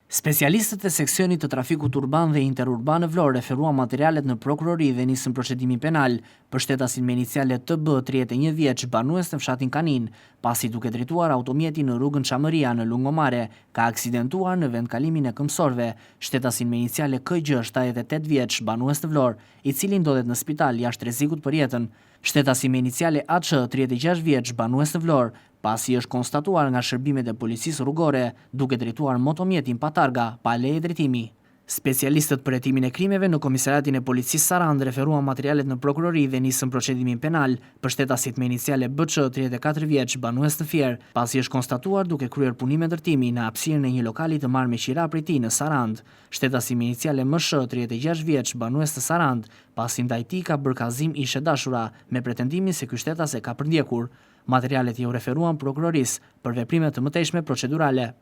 Specialistët e seksionit të trafikut urban dhe interurban në Vlorë referuan materialet në prokurori dhe nisën procedimin penal për shtetasin me inicialet TB 31 vjeç banues në fshatin Kanin, pasi duke drejtuar automjetin në rrugën Çamëria në Lungomare, ka aksidentuar në vendkalimin e këmbësorëve. Shtetasin me iniciale KG 78 vjeç banues në Vlorë, i cili ndodhet në spital jashtë rrezikut për jetën. Shtetasin me iniciale AC 36 vjeç banues në Vlorë, pasi është konstatuar nga shërbimet e policisë rrugore duke drejtuar motomjetin pa targa, pa leje drejtimi. Specialistët për hetimin e krimeve në Komisariatin e Policisë Sarand referuan materialet në prokurori dhe nisën procedimin penal për shtetasit me iniciale BC 34 vjeç banues në Fier, pasi është konstatuar duke kryer punime ndërtimi në hapësirën e një lokali të marrë me qira prej tij në Sarand. Shtetasi me iniciale MŠ 36 vjeç banues në Sarand, pasi ndaj tij ka bërë kallëzim ishe dashura me pretendimin se ky shtetas e ka përndjekur. Materialet i u referuan prokurorisë për veprime të mëtejshme procedurale.